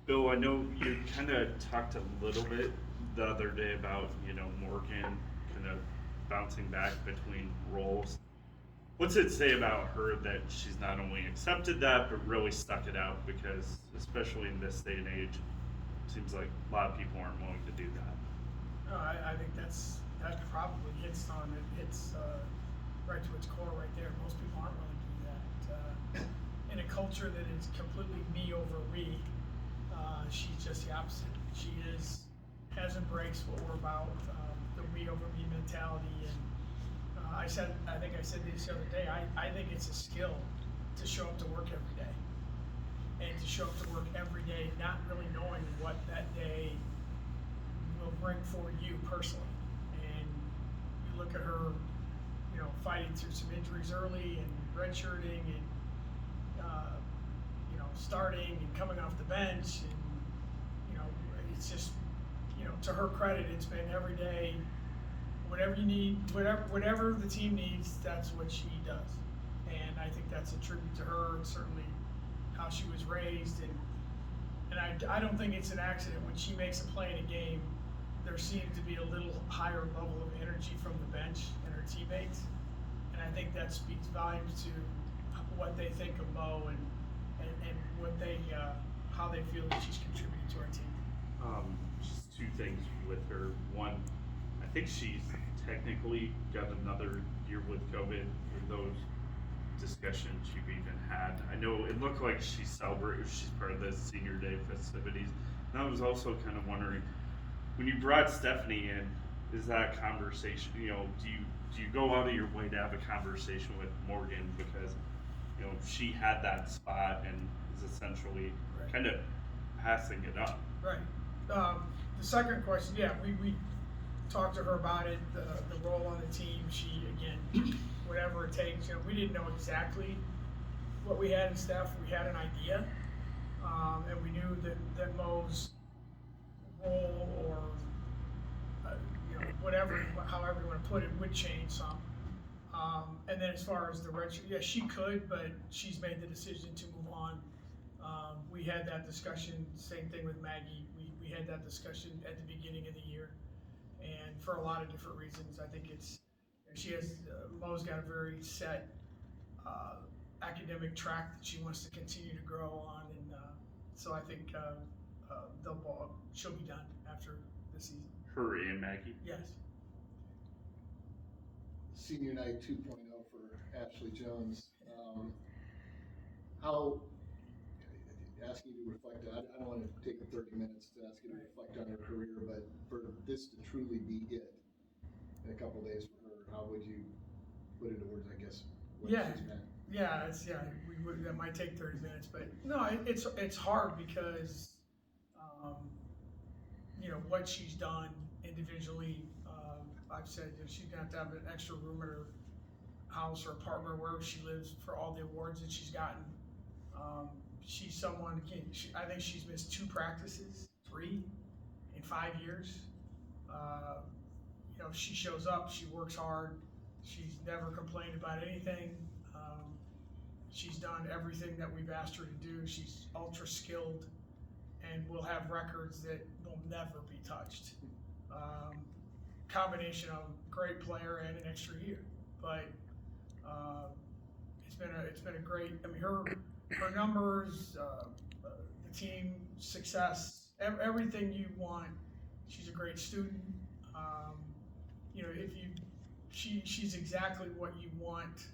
Bill, I know you kind of talked a little bit the other day about, Morgan kind of bouncing back between roles. What's it say about her that she's not only accepted that, but really stuck it out? Because, especially in this day and age, it seems like a lot of people aren't willing to do that. No, I think that probably hits on it. Hits right to its core right there. Most people aren't willing to do that. In a culture that is completely me over we, she's just the opposite. She has embraced what we're about, the we over me mentality. And I think I said this the other day. I think it's a skill to show up to work every day, and to show up to work every day, not really knowing what that day will bring for you personally. And you look at her, fighting through some injuries early and redshirting and starting and coming off the bench, and it's just, to her credit, it's been every day. Whatever you need, whatever the team needs, that's what she does. And I think that's a tribute to her, and certainly how she was raised. And I don't think it's an accident when she makes a play in a game. There seems to be a little higher level of energy from the bench and her teammates, and I think that speaks volumes to what they think of Mo and what how they feel that she's contributing to our team. Just two things with her. One, I think she's technically got another year with COVID. Or those discussions you've even had. I know it looked like she celebrated. She's part of the senior day festivities. And I was also kind of wondering, when you brought Stephanie in, is that conversation? Do you go out of your way to have a conversation with Morgan because she had that spot and is essentially Right. kind of passing it up. Right. The second question, yeah, we talked to her about it, the role on the team. She, again, whatever it takes. We didn't know exactly what we had in Steph. We had an idea, and we knew that Mo's role, or whatever, however you want to put it, would change some. And then as far as the red shirt, yeah, she could, but she's made the decision to move on. We had that discussion, same thing with Maggie. We had that discussion at the beginning of the year, and for a lot of different reasons. I think Mo's got a very set academic track that she wants to continue to grow on, and so I think she'll be done after the season. Her and Maggie. Yes. Senior night 2.0 for Ashley Joens. How, ask you to reflect, I don't want to take the 30 minutes to ask you to reflect on her career, but for this to truly be it in a couple days for her, how would you put into words, I guess, what she's meant? That might take 30 minutes, but no, it's hard because what she's done individually. I've said she's gonna have to have an extra room in her house or apartment wherever she lives for all the awards that she's gotten. She's someone, again, I think she's missed 2 practices, 3 in 5 years. She shows up, she works hard, she's never complained about anything. She's done everything that we've asked her to do. She's ultra skilled and will have records that will never be touched. Combination of great player and an extra year, but it's been a great. I mean, her numbers, the team success, everything you want. She's a great student. She's exactly what you want,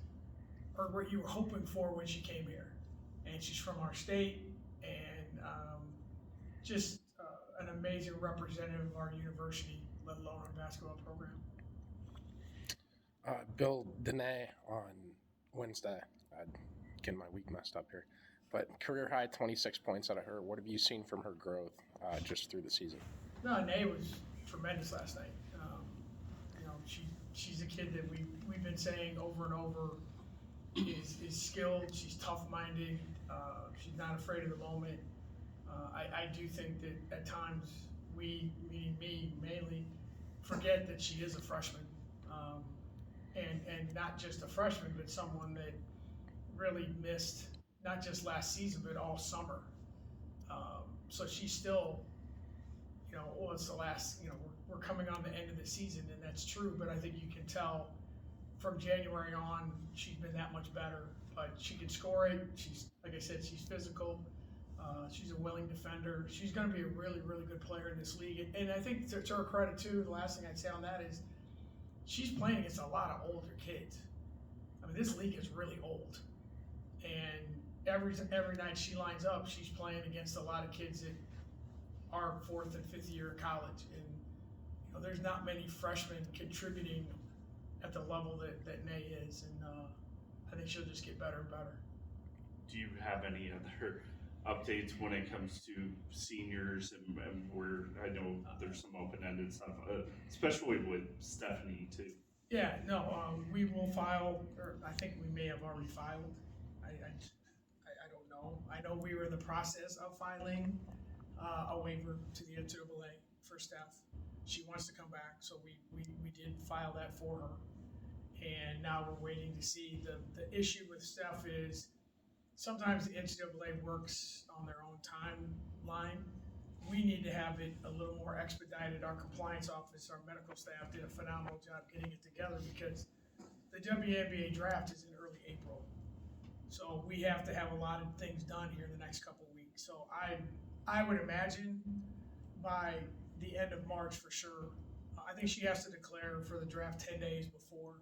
or what you were hoping for when she came here, and she's from our state, and just an amazing representative of our university, let alone our basketball program. Bill, Danae on Wednesday. Getting my week messed up here. But career high 26 points out of her. What have you seen from her growth just through the season? No, Danae was tremendous last night. She's a kid that we've been saying over and over is skilled. She's tough-minded. She's not afraid of the moment. I do think that at times we, meaning me mainly, forget that she is a freshman, and not just a freshman, but someone that really missed not just last season but all summer. So she's still, well, it's the last, we're coming on the end of the season, and that's true, but I think you can tell from January on, she's been that much better. But she can score it. She's, like I said, she's physical. She's a willing defender. She's going to be a really, really good player in this league. And I think to her credit, too, the last thing I'd say on that is she's playing against a lot of older kids. I mean, this league is really old. And every night she lines up, she's playing against a lot of kids that are 4th and 5th year of college. And, there's not many freshmen contributing at the level that Nay is. And I think she'll just get better and better. Do you have any other updates when it comes to seniors and where I know there's some open-ended stuff, especially with Stephanie too? Yeah, no, we will file, or I think we may have already filed. I don't know. I know we were in the process of filing a waiver to the NCAA for Steph. She wants to come back, so we did file that for her. And now we're waiting to see. The issue with Steph is sometimes the NCAA works on their own timeline. We need to have it a little more expedited. Our compliance office, our medical staff did a phenomenal job getting it together because the WNBA draft is in early April. So we have to have a lot of things done here in the next couple of weeks. So I would imagine by the end of March for sure. I think she has to declare for the draft 10 days before.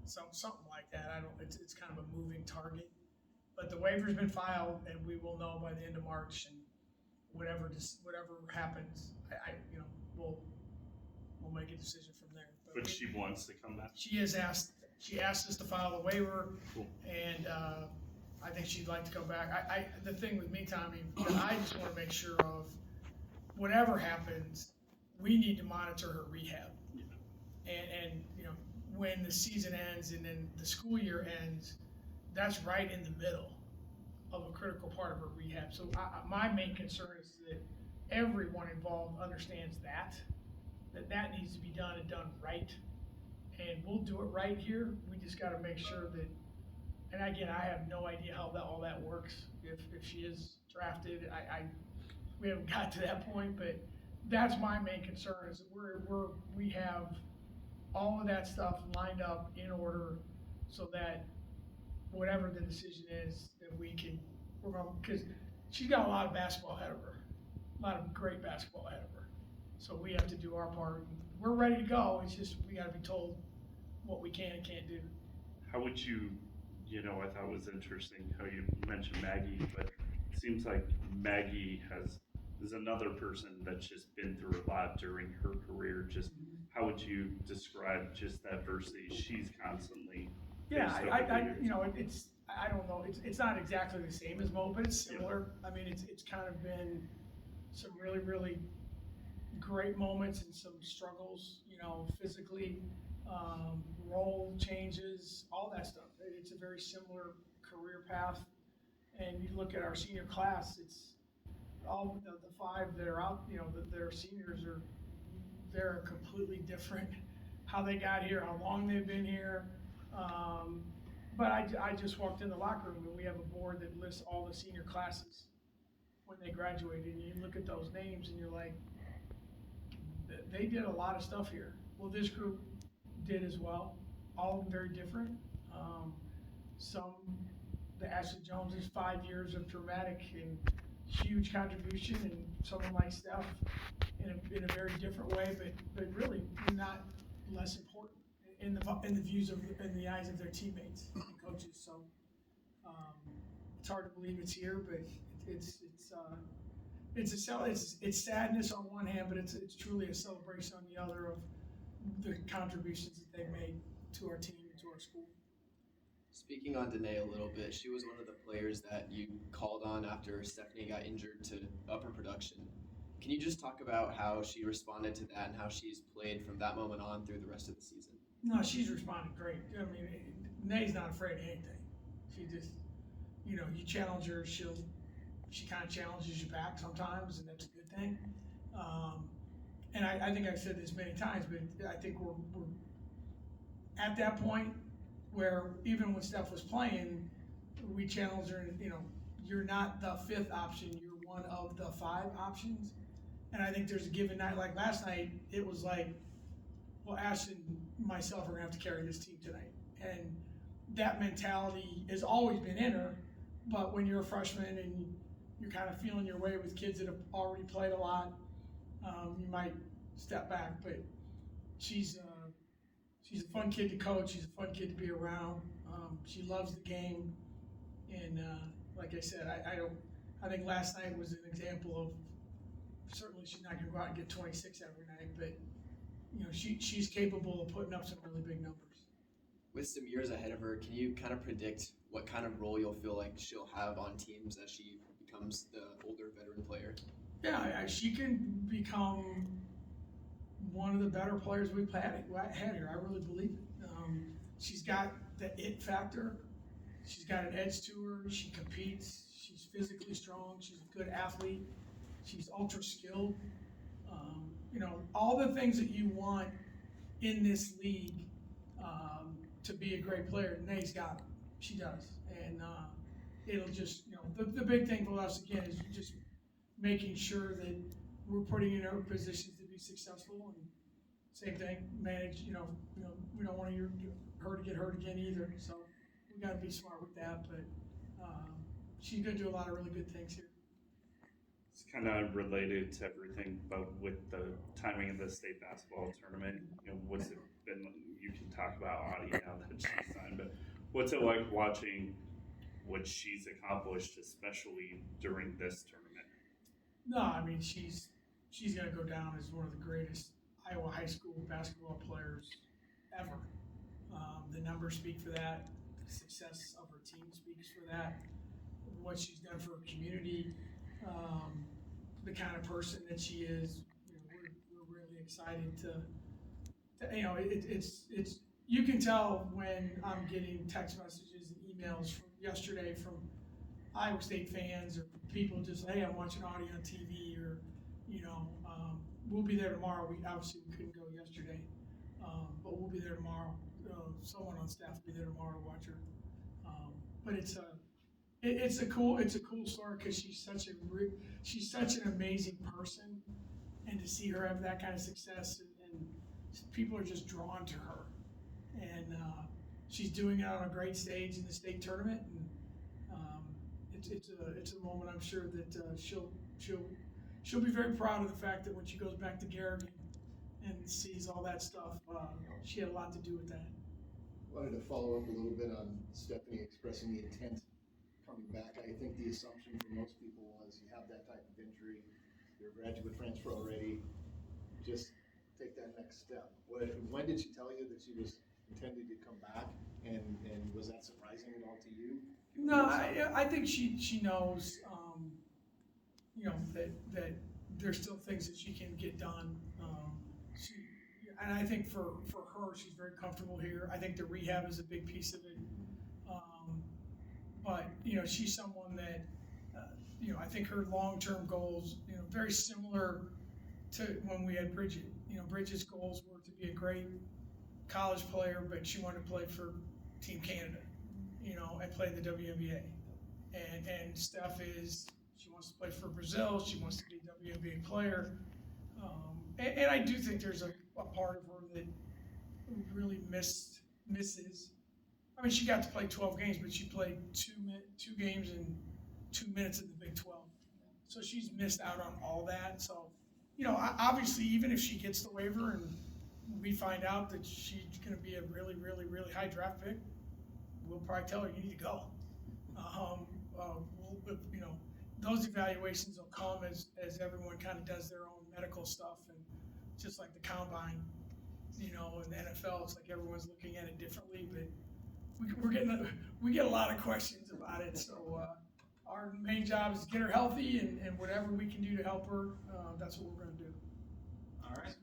Something like that. It's kind of a moving target. But the waiver's been filed, and we will know by the end of March, and whatever happens, we'll make a decision from there. But she wants to come back. She asked us to file the waiver, Cool. And I think she'd like to come back. The thing with me, Tommy, I just want to make sure of whatever happens, we need to monitor her rehab, and when the season ends and then the school year ends, that's right in the middle of a critical part of her rehab. So my main concern is that everyone involved understands that needs to be done and done right. And we'll do it right here. We just got to make sure that, and again, I have no idea how all that works. If she is drafted, we haven't got to that point, but that's my main concern is that we have all of that stuff lined up in order so that whatever the decision is, that because she's got a lot of basketball ahead of her, a lot of great basketball ahead of her. So we have to do our part. We're ready to go. It's just we got to be told what we can and can't do. How would you, I thought it was interesting how you mentioned Maggie, but it seems like Maggie is another person that's just been through a lot during her career. Just how would you describe just that adversity she's constantly Yeah, faced over the years? I don't know. It's not exactly the same as Mo, but it's similar. I mean, it's kind of been some really, really great moments and some struggles, physically, role changes, all that stuff. It's a very similar career path. And you look at our senior class, it's all the 5 that are out, that they're seniors they're completely different. How they got here, how long they've been here. But I just walked in the locker room and we have a board that lists all the senior classes when they graduated. And you look at those names and you're like, they did a lot of stuff here. Well, this group did as well. All of them very different. The Ashley Joens is 5 years of dramatic and huge contribution, and someone like Steph in a very different way, but really not less important in the eyes of their teammates and coaches. So it's hard to believe it's here, but it's sadness on one hand, but it's truly a celebration on the other of the contributions that they made to our team and to our school. Speaking on Danae a little bit, she was one of the players that you called on after Stephanie got injured to up her production. Can you just talk about how she responded to that and how she's played from that moment on through the rest of the season? No, she's responded great. I mean, Danae's not afraid of anything. She just, you challenge her, she kind of challenges you back sometimes, and that's a good thing. And I think I've said this many times, but I think we're at that point where even when Steph was playing, we challenged her, and, you're not the 5th option, you're one of the 5 options. And I think there's a given night, like last night, it was like, well, Ash and myself are gonna have to carry this team tonight. And that mentality has always been in her, but when you're a freshman and you're kind of feeling your way with kids that have already played a lot, you might step back. But she's a fun kid to coach. She's a fun kid to be around. She loves the game, and like I said, I think last night was an example of, certainly she's not going to go out and get 26 every night, but you know she's capable of putting up some really big numbers. With some years ahead of her, can you kind of predict what kind of role you'll feel like she'll have on teams as she becomes the older veteran player? Yeah, she can become one of the better players we've had here. I really believe it. She's got the it factor. She's got an edge to her. She competes. She's physically strong. She's a good athlete. She's ultra skilled. You know, all the things that you want in this league to be a great player, Danae's got them. She does. And it'll just, you know, the big thing for us, again, is just making sure that we're putting in our positions to be successful. And same thing, manage, you know, we don't want her to get hurt again either. So we got to be smart with that. But she's going to do a lot of really good things here. It's kind of related to everything, but with the timing of the state basketball tournament, you know, what's it been? You can talk about Audie now that she's signed, but what's it like watching what she's accomplished, especially during this tournament? No, I mean she's going to go down as one of the greatest Iowa high school basketball players ever. The numbers speak for that. The success of her team speaks for that. What she's done for her community, the kind of person that she is. You know, we're really excited to you know, it's you can tell when I'm getting text messages and emails from yesterday from Iowa State fans or people just, hey, I'm watching Audie on TV, or you know, we'll be there tomorrow. We couldn't go yesterday, but we'll be there tomorrow. Someone on staff will be there tomorrow to watch her. But it's a cool story because she's such an amazing person, and to see her have that kind of success, and people are just drawn to her, and she's doing it on a great stage in the state tournament, and it's a moment I'm sure that she'll be very proud of the fact that when she goes back to Garrigan and sees all that stuff, she had a lot to do with that. Wanted to follow up a little bit on Stephanie expressing the intent coming back. I think the assumption for most people was you have that type of injury, you're a graduate transfer already, just take that next step. When did she tell you that she was intending to come back, and was that surprising at all to you? No, I think she knows, you know, that there's still things that she can get done. And I think for her, she's very comfortable here. I think the rehab is a big piece of it. But, you know, she's someone that, you know, I think her long-term goals, you know, very similar to when we had Bridget. You know, Bridget's goals were to be a great college player, but she wanted to play for Team Canada, you know, and play in the WNBA. And Steph she wants to play for Brazil. She wants to be a WNBA player. And I do think there's a part of her that really misses. I mean, she got to play 12 games, but she played two games in 2 minutes in the Big 12. So she's missed out on all that. So, you know, obviously, even if she gets the waiver and we find out that she's going to be a really, really, really high draft pick, we'll probably tell her you need to go. You know, those evaluations will come as everyone kind of does their own medical stuff, and just like the combine, you know, in the NFL, it's like everyone's looking at it differently, but we get a lot of questions about it. So our main job is to get her healthy, and whatever we can do to help her, that's what we're going to do. All right.